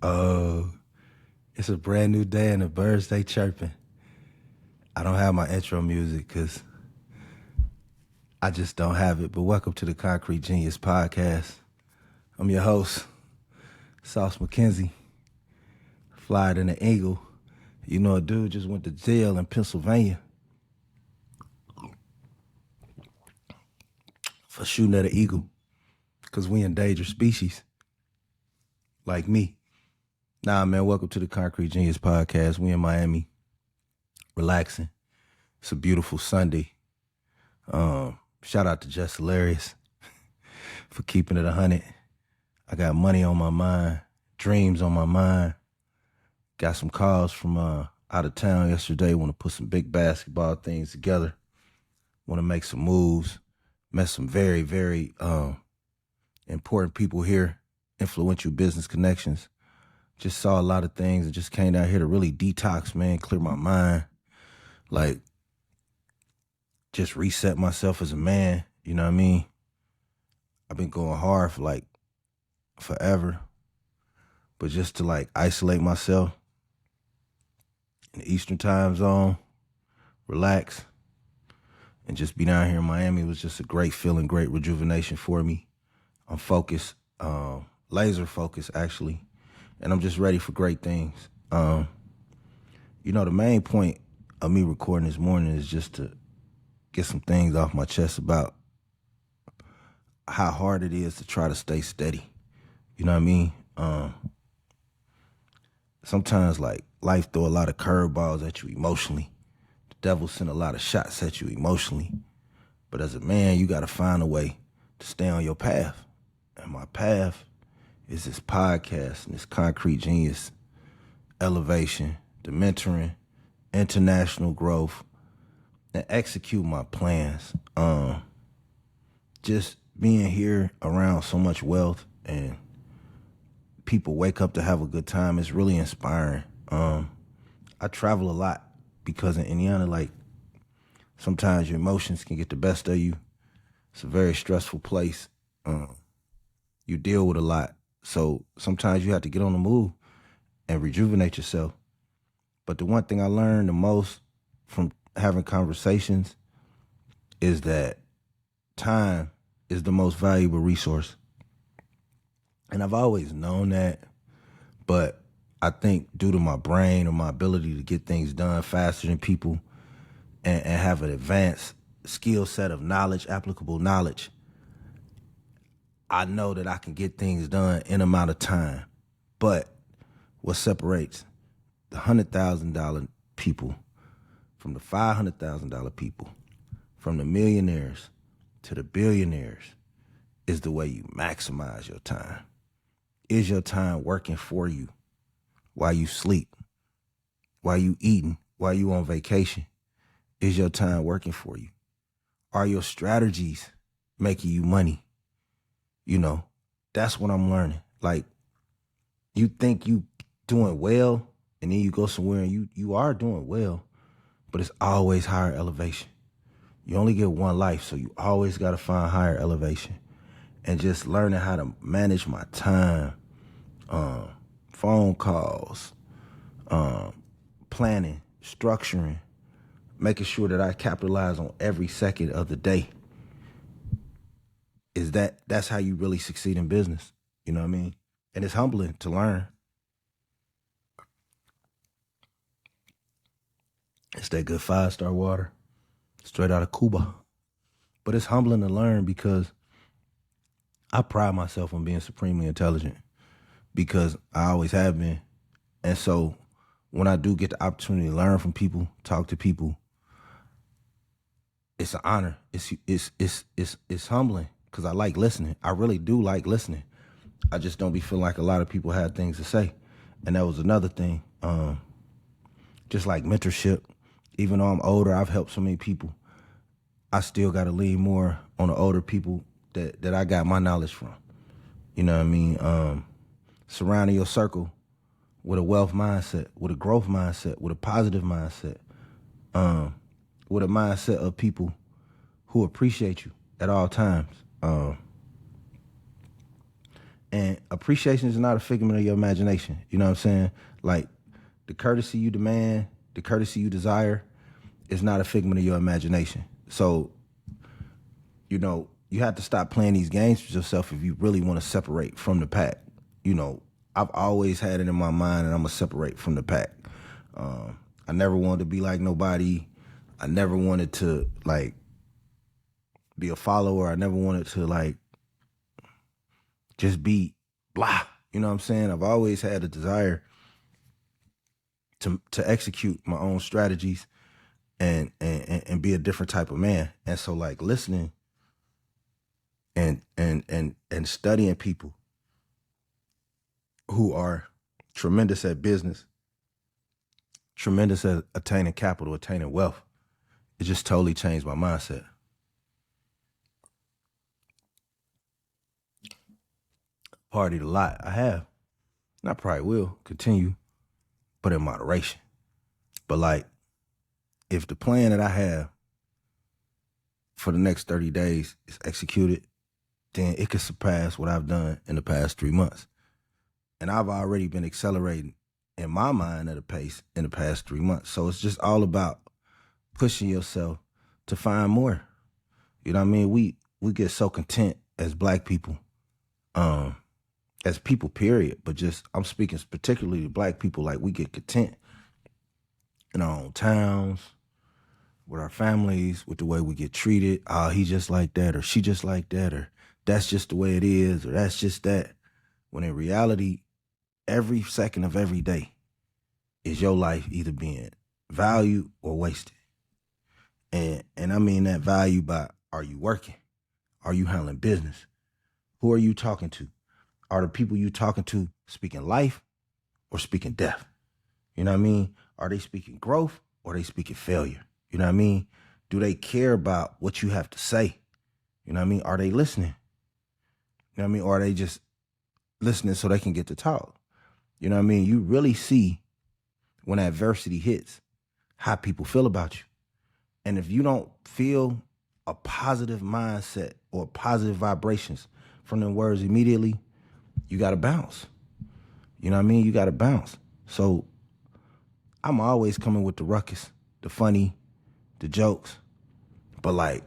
Oh, it's a brand new day and the birds they chirping. I don't have my intro music because I just don't have it. But welcome to the Concrete Genius Podcast. I'm your host, Sauce MacKenzie, flyer than an eagle. You know, a dude just went to jail in Pennsylvania for shooting at an eagle because we endangered species like me. Nah, man, welcome to the Concrete Genius Podcast. We in Miami, relaxing. It's a beautiful Sunday. Shout out to Jess Hilarious for keeping it 100. I got money on my mind, dreams on my mind. Got some calls from out of town yesterday. Want to put some big basketball things together. Want to make some moves. Met some very, very important people here. Influential business connections. Just saw a lot of things and just came down here to really detox, man, clear my mind. Like, just reset myself as a man. You know what I mean? I've been going hard for like forever. But just to like isolate myself in the Eastern time zone, relax, and just be down here in Miami was just a great feeling, great rejuvenation for me. I'm focused, laser focused actually, and I'm just ready for great things. The main point of me recording this morning is just to get some things off my chest about how hard it is to try to stay steady. You know what I mean? Sometimes like life throw a lot of curveballs at you emotionally. The devil send a lot of shots at you emotionally. But as a man, you got to find a way to stay on your path. And my path is this podcast and this Concrete Genius elevation, the mentoring, international growth, and execute my plans. Just being here around so much wealth and people wake up to have a good time is really inspiring. I travel a lot because in Indiana, like, sometimes your emotions can get the best of you. It's a very stressful place. You deal with a lot. So sometimes you have to get on the move and rejuvenate yourself. But the one thing I learned the most from having conversations is that time is the most valuable resource. And I've always known that, but I think due to my brain or my ability to get things done faster than people and have an advanced skill set of knowledge, applicable knowledge, I know that I can get things done in amount of time. But what separates the $100,000 people from the $500,000 people, from the millionaires to the billionaires, is the way you maximize your time. Is your time working for you while you sleep, while you eating, while you on vacation? Is your time working for you? Are your strategies making you money? That's what I'm learning. Like, you think you doing well, and then you go somewhere and you are doing well, but it's always higher elevation. You only get one life, so you always got to find higher elevation. And just learning how to manage my time, phone calls, planning, structuring, making sure that I capitalize on every second of the day. That's how you really succeed in business. You know what I mean? And it's humbling to learn. It's that good 5-star water, straight out of Cuba. But it's humbling to learn because I pride myself on being supremely intelligent because I always have been. And so when I do get the opportunity to learn from people, talk to people, it's an honor. It's humbling because I like listening. I really do like listening. I just don't be feeling like a lot of people had things to say. And that was another thing. Just like mentorship, even though I'm older, I've helped so many people. I still got to lean more on the older people that I got my knowledge from. You know what I mean? Surrounding your circle with a wealth mindset, with a growth mindset, with a positive mindset, with a mindset of people who appreciate you at all times. And appreciation is not a figment of your imagination. You know what I'm saying? Like the courtesy you demand, the courtesy you desire is not a figment of your imagination. So, you know, you have to stop playing these games with yourself if you really want to separate from the pack. You know, I've always had it in my mind that I'm going to separate from the pack. I never wanted to be like nobody. I never wanted to, like, be a follower. I never wanted to, like, just be blah. You know what I'm saying? I've always had a desire to execute my own strategies and be a different type of man. And so, like, listening and studying people who are tremendous at business, tremendous at attaining capital, attaining wealth, it just totally changed my mindset. Partied a lot. I have. And I probably will continue, but in moderation. But like, if the plan that I have for the next 30 days is executed, then it could surpass what I've done in the past 3 months. And I've already been accelerating in my mind at a pace in the past 3 months. So it's just all about pushing yourself to find more. You know what I mean? We get so content as Black people, as people, period. But just, I'm speaking particularly to Black people, like we get content in our own towns, with our families, with the way we get treated. Oh, he just like that, or she just like that, or that's just the way it is, or that's just that. When in reality, every second of every day is your life either being valued or wasted. And I mean that value by, are you working? Are you handling business? Who are you talking to? Are the people you talking to speaking life or speaking death? You know what I mean? Are they speaking growth or are they speaking failure? You know what I mean? Do they care about what you have to say? You know what I mean? Are they listening? You know what I mean? Or are they just listening so they can get to talk? You know what I mean? You really see when adversity hits how people feel about you. And if you don't feel a positive mindset or positive vibrations from them words immediately, you got to bounce. You know what I mean? You got to bounce. So I'm always coming with the ruckus, the funny, the jokes. But like,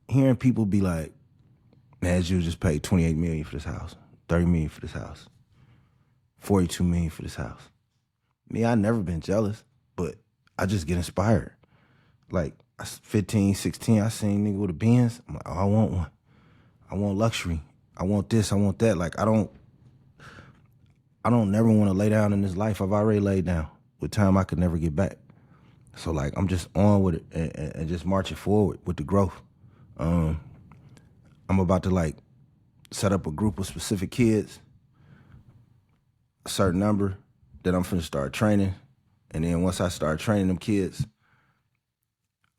hearing people be like, man, you just paid $28 million for this house, $30 million for this house, $42 million for this house. Me, I never been jealous, but I just get inspired. Like, 15, 16, I seen nigga with a Benz. I'm like, oh, I want one. I want luxury. I want this, I want that. Like, I don't never want to lay down in this life. I've already laid down with time I could never get back. So like, I'm just on with it and just marching forward with the growth. I'm about to like set up a group of specific kids, a certain number that I'm finna start training. And then once I start training them kids,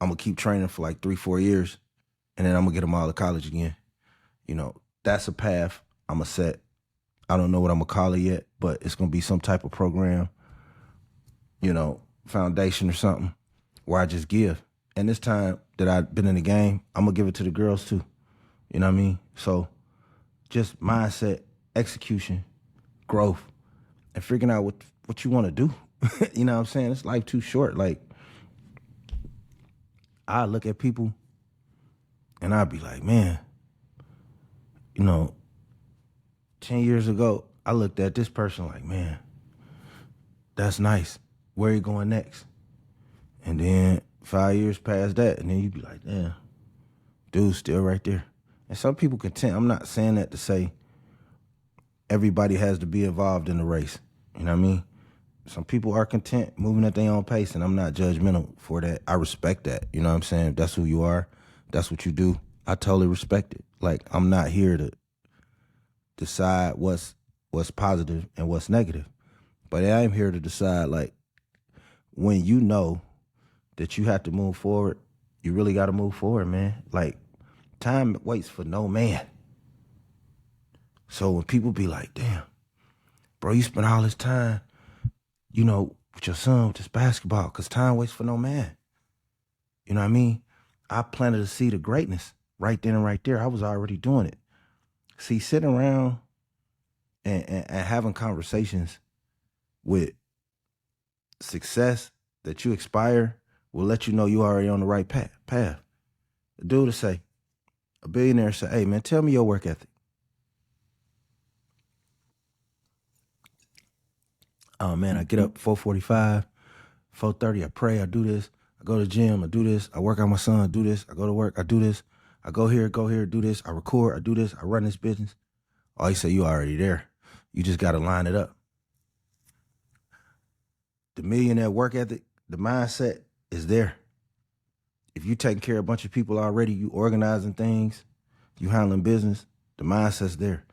I'm gonna keep training for like 3-4 years. And then I'm gonna get them all to college again. You know, that's a path I'm gonna set. I don't know what I'm gonna call it yet, but it's gonna be some type of program, you know, foundation or something where I just give. And this time that I've been in the game, I'm gonna give it to the girls too. You know what I mean? So just mindset, execution, growth, and figuring out what you wanna do. You know what I'm saying? It's life too short. Like, I look at people and I'd be like, man, you know, 10 years ago, I looked at this person like, man, that's nice. Where you going next? And then 5 years past that, and then you'd be like, damn, dude's still right there. And some people content. I'm not saying that to say everybody has to be involved in the race. You know what I mean? Some people are content moving at their own pace, and I'm not judgmental for that. I respect that. You know what I'm saying? If that's who you are, that's what you do, I totally respect it. Like, I'm not here to decide what's positive and what's negative. But I am here to decide, like, when you know that you have to move forward, you really got to move forward, man. Like, time waits for no man. So when people be like, damn, bro, you spent all this time, you know, with your son, with this basketball, because time waits for no man. You know what I mean? I planted a seed of greatness right then and right there. I was already doing it. See, sitting around and having conversations with success that you aspire will let you know you already on the right path. A dude to say, a billionaire say, hey man, tell me your work ethic. Oh man, I get up 4:45, 4:30, I pray, I do this, I go to the gym, I do this, I work out my son, I do this, I go to work, I do this, I go here, do this, I record, I do this, I run this business. Oh, he said, you already there. You just gotta line it up. The millionaire work ethic, the mindset is there. If you taking care of a bunch of people already, you organizing things, you handling business, the mindset's there.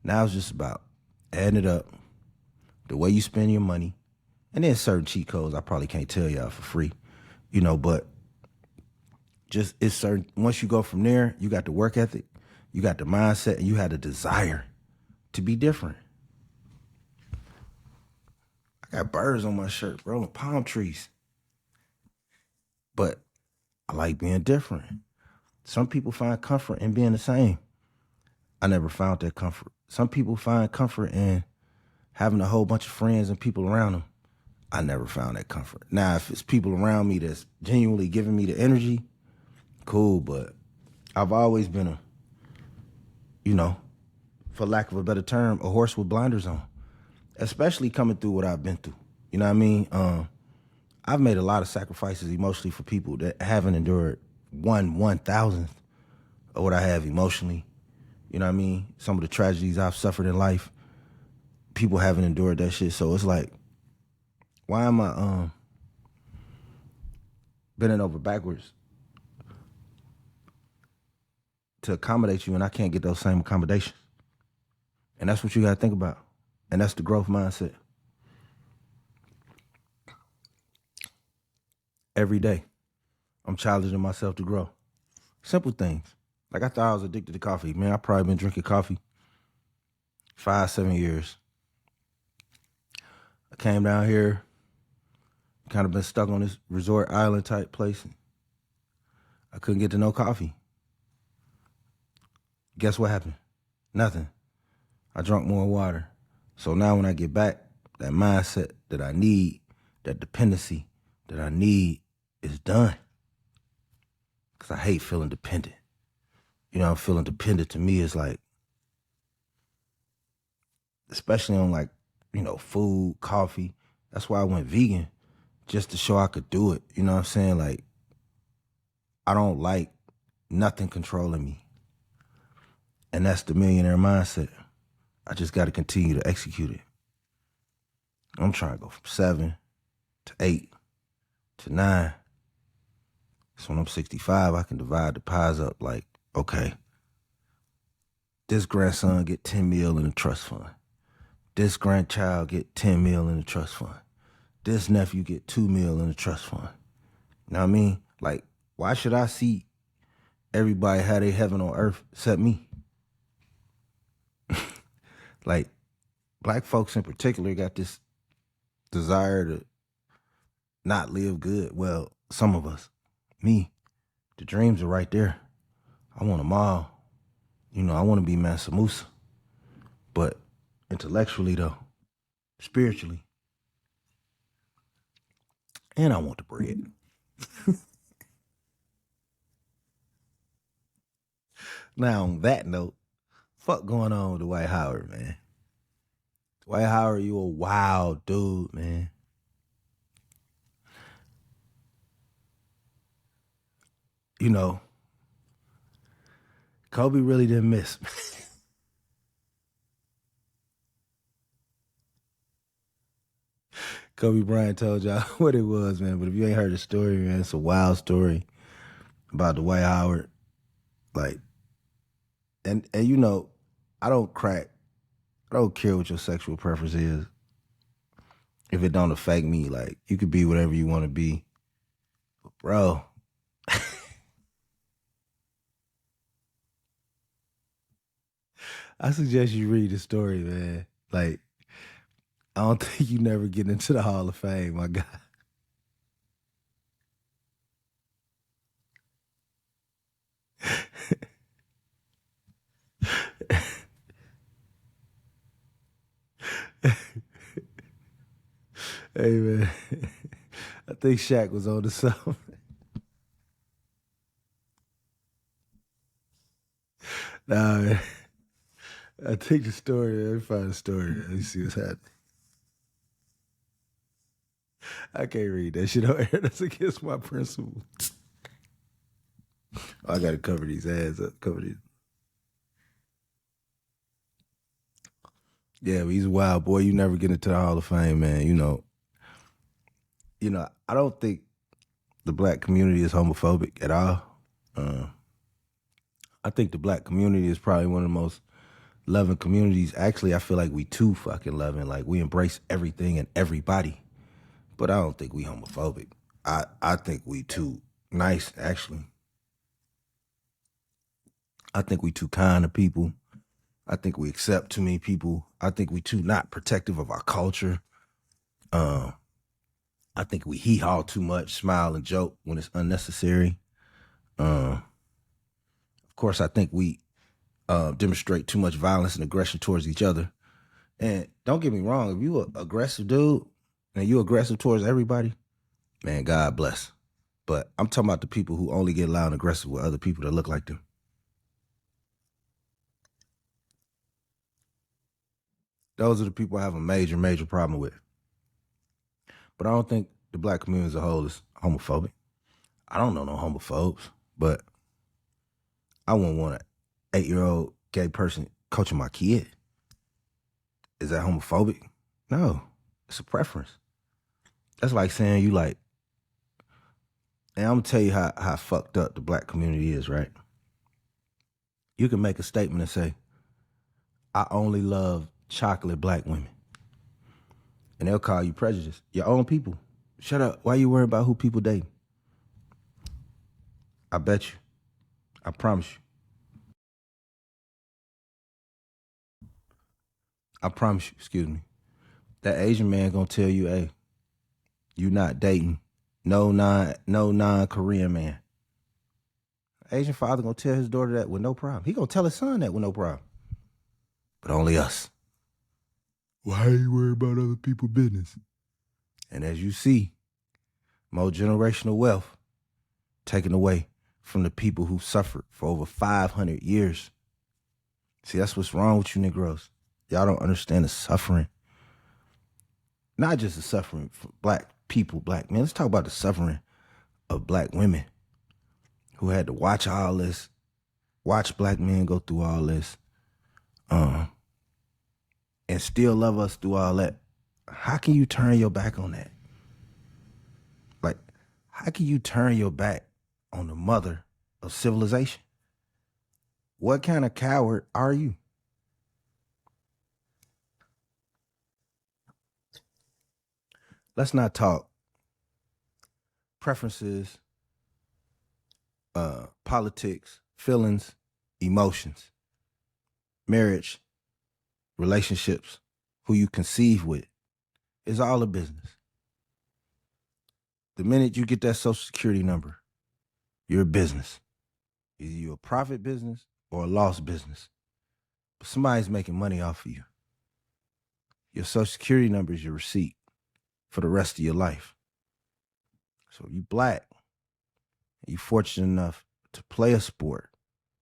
Now it's just about adding it up, the way you spend your money, and then certain cheat codes I probably can't tell y'all for free, but just it's certain. Once you go from there, you got the work ethic, you got the mindset, and you had the desire to be different. I got birds on my shirt, bro, and palm trees. But I like being different. Some people find comfort in being the same. I never found that comfort. Some people find comfort in having a whole bunch of friends and people around them. I never found that comfort. Now, if it's people around me that's genuinely giving me the energy, cool, but I've always been for lack of a better term, a horse with blinders on, especially coming through what I've been through. You know what I mean? I've made a lot of sacrifices emotionally for people that haven't endured 1/1000th of what I have emotionally. You know what I mean? Some of the tragedies I've suffered in life, people haven't endured that shit. So it's like, why am I bending over backwards to accommodate you and I can't get those same accommodations? And that's what you gotta think about. And that's the growth mindset. Every day, I'm challenging myself to grow. Simple things. Like I thought I was addicted to coffee. Man, I've probably been drinking coffee 5-7 years. I came down here, kind of been stuck on this resort island type place. I couldn't get to no coffee. Guess what happened? Nothing. I drank more water. So now when I get back, that mindset that I need, that dependency that I need is done. Because I hate feeling dependent. Feeling dependent to me is like, especially on like, food, coffee. That's why I went vegan, just to show I could do it. You know what I'm saying? Like, I don't like nothing controlling me. And that's the millionaire mindset. I just got to continue to execute it. I'm trying to go from 7 to 8 to 9. So when I'm 65, I can divide the pies up like, okay, this grandson get 10 mil in the trust fund. This grandchild get 10 mil in the trust fund. This nephew get 2 mil in the trust fund. You know what I mean? Like, why should I see everybody have their heaven on earth except me? Like, black folks in particular got this desire to not live good. Well, some of us. Me. The dreams are right there. I want them all. I want to be Mansa Musa. But intellectually, though, spiritually, and I want the bread. Now, on that note, fuck going on with Dwight Howard, man. Dwight Howard, you a wild dude, man. Kobe really didn't miss. Kobe Bryant told y'all what it was, man. But if you ain't heard the story, man, it's a wild story about Dwight Howard. Like, and I don't crack. I don't care what your sexual preference is. If it don't affect me, like, you could be whatever you want to be. But bro, I suggest you read the story, man. Like, I don't think you never get into the Hall of Fame, my guy. Hey man, I think Shaq was on to something. Nah, man. I think the story. Let me find the story. Let me see what's happening. I can't read that shit on air. That's against my principle. I gotta cover these ads up. Cover these. Yeah, but he's a wild boy. You never get into the Hall of Fame, man. I don't think the black community is homophobic at all. Uh, I think the black community is probably one of the most loving communities. Actually, I feel like we too fucking loving. Like we embrace everything and everybody. But I don't think we homophobic. I think we too nice, actually. I think we too kind to people. I think we accept too many people. I think we too not protective of our culture. Um, I think we hee haw too much, smile and joke when it's unnecessary. Of course, I think we demonstrate too much violence and aggression towards each other. And don't get me wrong, if you an aggressive dude and you aggressive towards everybody, man, God bless. But I'm talking about the people who only get loud and aggressive with other people that look like them. Those are the people I have a major, major problem with. But I don't think the black community as a whole is homophobic. I don't know no homophobes, but I wouldn't want an 8-year-old gay person coaching my kid. Is that homophobic? No, it's a preference. That's like saying you like, and I'm gonna tell you how fucked up the black community is, right? You can make a statement and say, I only love chocolate black women. And they'll call you prejudiced. Your own people. Shut up. Why you worried about who people dating? I bet you. I promise you. I promise you, excuse me. That Asian man gonna tell you, hey, you not dating no non Korean man. Asian father gonna tell his daughter that with no problem. He gonna tell his son that with no problem. But only us. Why are you worried about other people's business? And as you see, more generational wealth taken away from the people who suffered for over 500 years. See, that's what's wrong with you Negroes. Y'all don't understand the suffering. Not just the suffering for black people, black men. Let's talk about the suffering of black women who had to watch all this, watch black men go through all this, and still love us through all that. How can you turn your back on that? Like, how can you turn your back on the mother of civilization? What kind of coward are you? Let's not talk preferences, politics, feelings, emotions, marriage, relationships, who you conceive with. It's all a business. The minute you get that social security number, you're a business. Either you're a profit business or a loss business. But somebody's making money off of you. Your social security number is your receipt for the rest of your life. So you black, and you fortunate enough to play a sport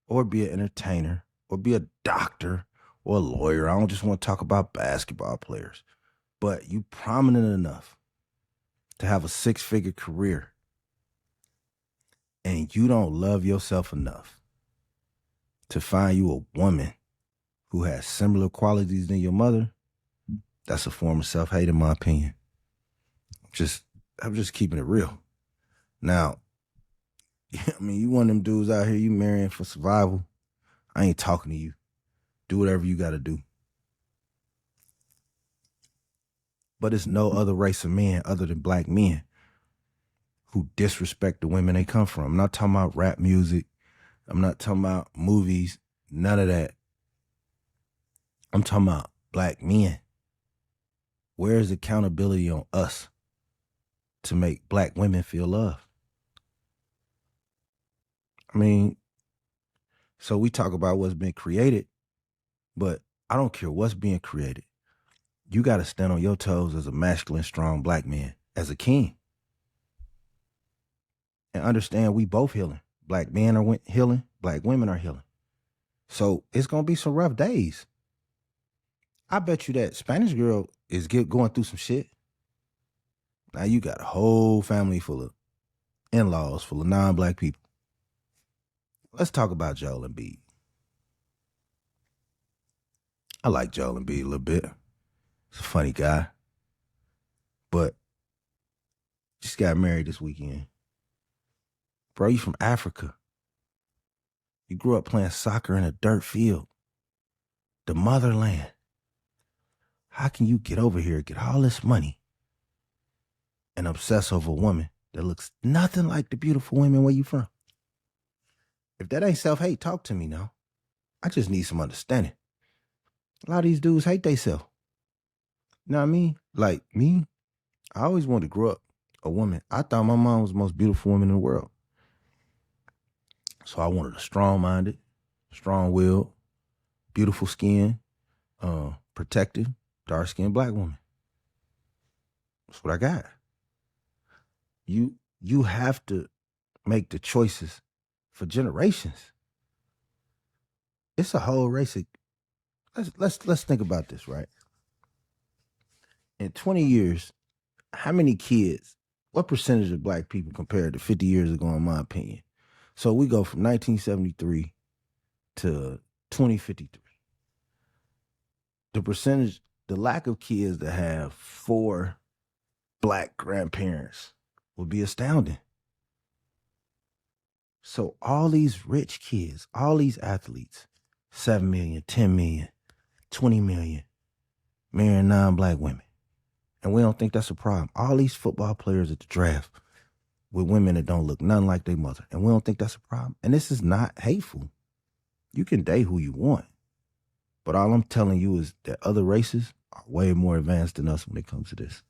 or be an entertainer or be a doctor or a lawyer. I don't just want to talk about basketball players, but you prominent enough to have a 6-figure career and you don't love yourself enough to find you a woman who has similar qualities than your mother, that's a form of self-hate in my opinion. I'm just keeping it real. Now, I mean, you one of them dudes out here, you marrying for survival. I ain't talking to you. Do whatever you gotta do. But it's no other race of men other than black men who disrespect the women they come from. I'm not talking about rap music. I'm not talking about movies. None of that. I'm talking about black men. Where is accountability on us to make black women feel love? I mean, so we talk about what's been created, but I don't care what's being created. You got to stand on your toes as a masculine, strong black man, as a king, and understand we both healing. Black men are healing, black women are healing. So it's going to be some rough days. I bet you that Spanish girl is going through some shit. Now you got a whole family full of in-laws, full of non-black people. Let's talk about Joel Embiid. I like Joel Embiid a little bit. He's a funny guy. But just got married this weekend. Bro, you from Africa. You grew up playing soccer in a dirt field. The motherland. How can you get over here, get all this money, and obsess over a woman that looks nothing like the beautiful women where you from? If that ain't self-hate, talk to me now. I just need some understanding. A lot of these dudes hate theyself. You know what I mean? Like me, I always wanted to grow up a woman. I thought my mom was the most beautiful woman in the world. So I wanted a strong-minded, strong-willed, beautiful skin, protective, dark-skinned black woman. That's what I got. You have to make the choices for generations. It's a whole race of, let's think about this, right? In 20 years, how many kids, what percentage of black people compared to 50 years ago, in my opinion? So we go from 1973 to 2053. The percentage, the lack of kids that have 4 black grandparents would be astounding. So all these rich kids, all these athletes, 7 million, 10 million, 20 million, marrying non-black women. And we don't think that's a problem. All these football players at the draft with women that don't look nothing like their mother. And we don't think that's a problem. And this is not hateful. You can date who you want. But all I'm telling you is that other races are way more advanced than us when it comes to this.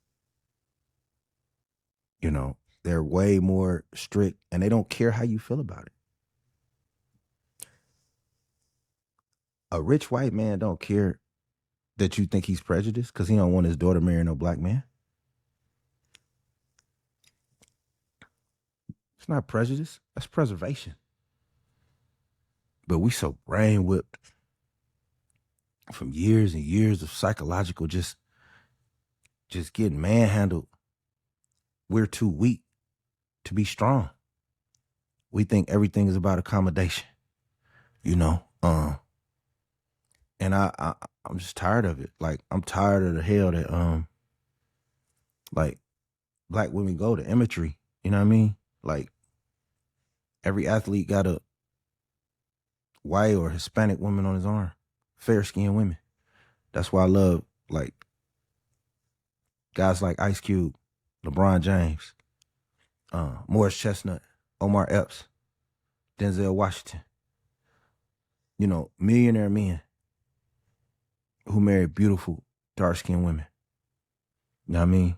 You know, they're way more strict and they don't care how you feel about it. A rich white man don't care that you think he's prejudiced because he don't want his daughter marrying no black man. It's not prejudice. That's preservation. But we so brain whipped from years and years of psychological just getting manhandled. We're too weak to be strong. We think everything is about accommodation, you know. And I'm just tired of it. Like I'm tired of the hell that like black women go to imagery. You know what I mean? Like every athlete got a white or Hispanic woman on his arm, fair skinned women. That's why I love like guys like Ice Cube, LeBron James, Morris Chestnut, Omar Epps, Denzel Washington. You know, millionaire men who marry beautiful, dark-skinned women. You know what I mean?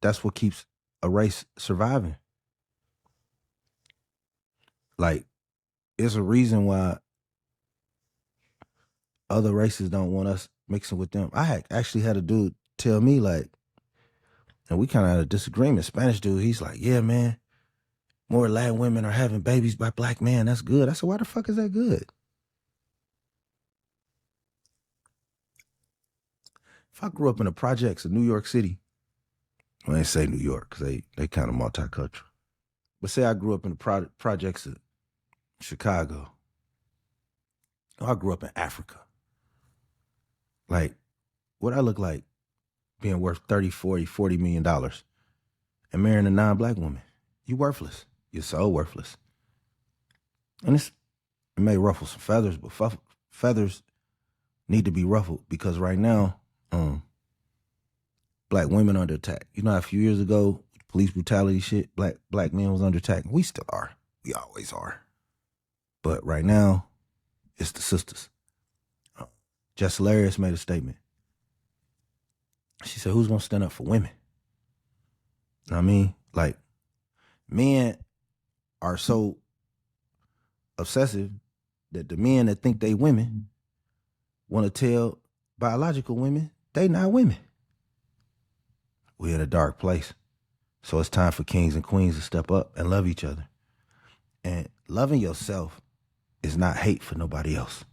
That's what keeps a race surviving. Like, it's a reason why other races don't want us mixing with them. I actually had a dude tell me, like, and we kind of had a disagreement. Spanish dude, he's like, yeah, man, more Latin women are having babies by black men. That's good. I said, why the fuck is that good? If I grew up in the projects of New York City, well, I ain't say New York because they kind of multicultural. But say I grew up in the projects of Chicago. Or I grew up in Africa. Like, what I look like being worth 30, 40, $40 million and marrying a non-black woman? You worthless. You're so worthless. And it may ruffle some feathers, but feathers need to be ruffled because right now, black women under attack. You know how a few years ago, police brutality shit, black men was under attack? We still are. We always are. But right now, it's the sisters. Jess Hilarious made a statement. She said, who's going to stand up for women? You know what I mean? Like, men are so obsessive that the men that think they women want to tell biological women they not women. We're in a dark place. So it's time for kings and queens to step up and love each other. And loving yourself is not hate for nobody else.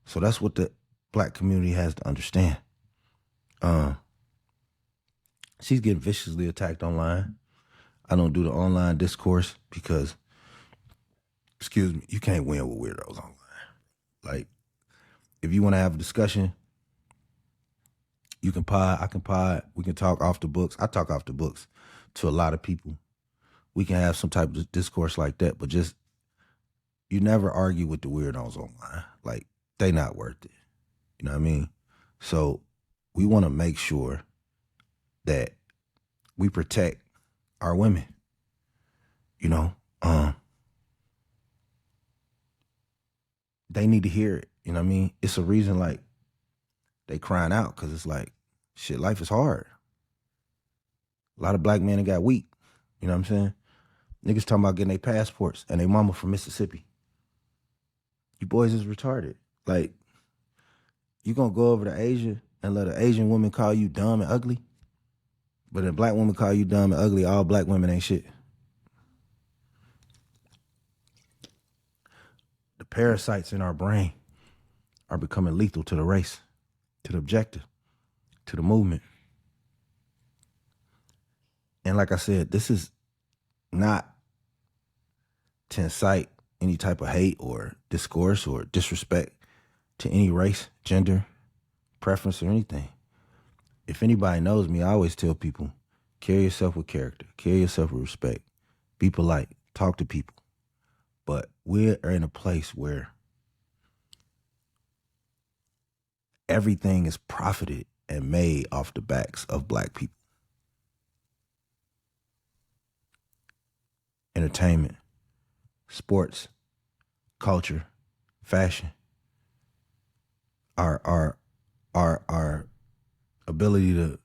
So that's what the black community has to understand. She's getting viciously attacked online. I don't do the online discourse because, excuse me, you can't win with weirdos online. Like, if you want to have a discussion, you can pod, I can pod, we can talk off the books. I talk off the books to a lot of people. We can have some type of discourse like that, but just, you never argue with the weirdos online. Like, they not worth it. You know what I mean? So we want to make sure that we protect our women. You know, they need to hear it. You know what I mean? It's a reason like they crying out because it's like, shit, life is hard. A lot of black men got weak. You know what I'm saying? Niggas talking about getting their passports and they mama from Mississippi. You boys is retarded. Like, you gonna go over to Asia and let an Asian woman call you dumb and ugly? But a black woman call you dumb and ugly, all black women ain't shit. The parasites in our brain are becoming lethal to the race, to the objective, to the movement. And like I said, this is not to incite any type of hate or discourse or disrespect to any race, gender, preference, or anything. If anybody knows me, I always tell people, carry yourself with character, carry yourself with respect, be polite, talk to people. But we're in a place where everything is profited and made off the backs of black people. Entertainment, sports, culture, fashion, our ability to,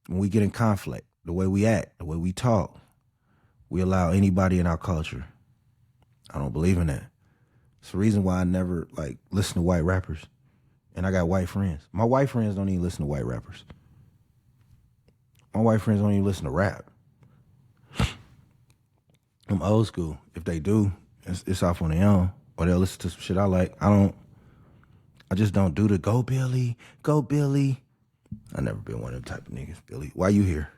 when we get in conflict, the way we act, the way we talk, we allow anybody in our culture. I don't believe in that. It's the reason why I never like listen to white rappers. And I got white friends. My white friends don't even listen to white rappers. My white friends don't even listen to rap. I'm old school. If they do, it's off on their own. Or they'll listen to some shit I like. I just don't do the go Billy, go Billy. I never been one of them type of niggas. Billy, why you here?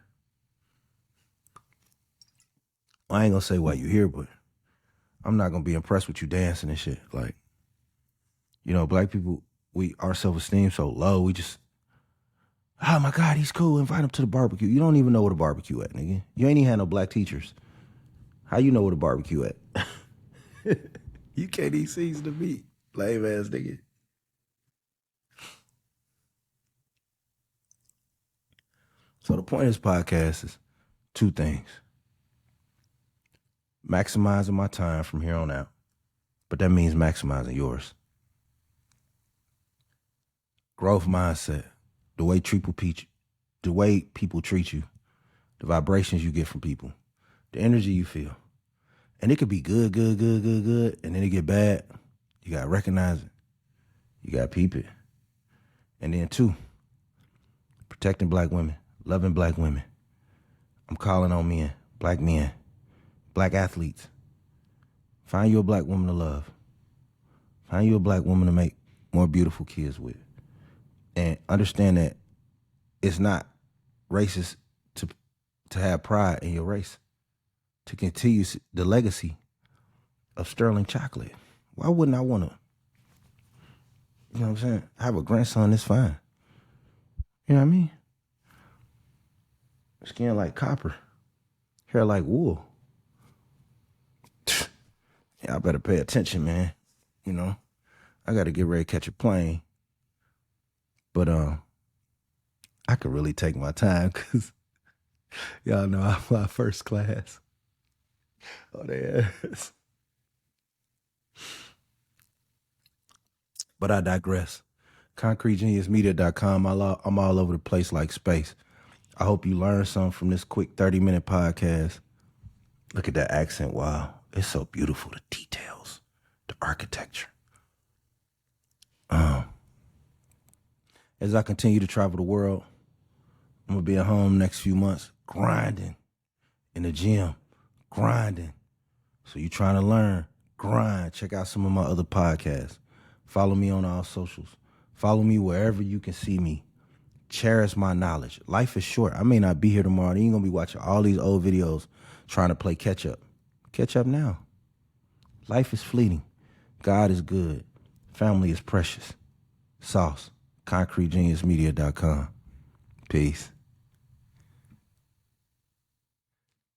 Well, I ain't gonna say why you here, but I'm not gonna be impressed with you dancing and shit. Like, you know, black people, our self-esteem so low, we just, oh my God, he's cool, invite him to the barbecue. You don't even know where the barbecue at, nigga. You ain't even had no black teachers. How you know where the barbecue at? You can't even season the meat, lame ass nigga. So the point of this podcast is two things. Maximizing my time from here on out, but that means maximizing yours. Growth mindset, the way people treat you, the vibrations you get from people, the energy you feel. And it could be good, and then it get bad. You gotta recognize it. You gotta peep it. And then two, protecting black women, loving black women. I'm calling on men, black athletes. Find you a black woman to love. Find you a black woman to make more beautiful kids with. And understand that it's not racist to have pride in your race, to continue the legacy of Sterling chocolate. Why wouldn't I want to, you know what I'm saying, have a grandson that's fine? You know what I mean? Skin like copper, hair like wool. Yeah, I better pay attention, man. You know, I got to get ready to catch a plane. But I could really take my time because y'all know I fly first class. Oh, they ass. But I digress. ConcreteGeniusMedia.com. I'm all over the place like space. I hope you learned something from this quick 30-minute podcast. Look at that accent. Wow. It's so beautiful. The details, the architecture. as I continue to travel the world. I'm going to be at home next few months, grinding in the gym, grinding. So you trying to learn, grind. Check out some of my other podcasts. Follow me on all socials. Follow me wherever you can see me. Cherish my knowledge. Life is short. I may not be here tomorrow. You ain't going to be watching all these old videos trying to play catch up. Catch up now. Life is fleeting. God is good. Family is precious. Sauce. ConcreteGeniusMedia.com. Peace.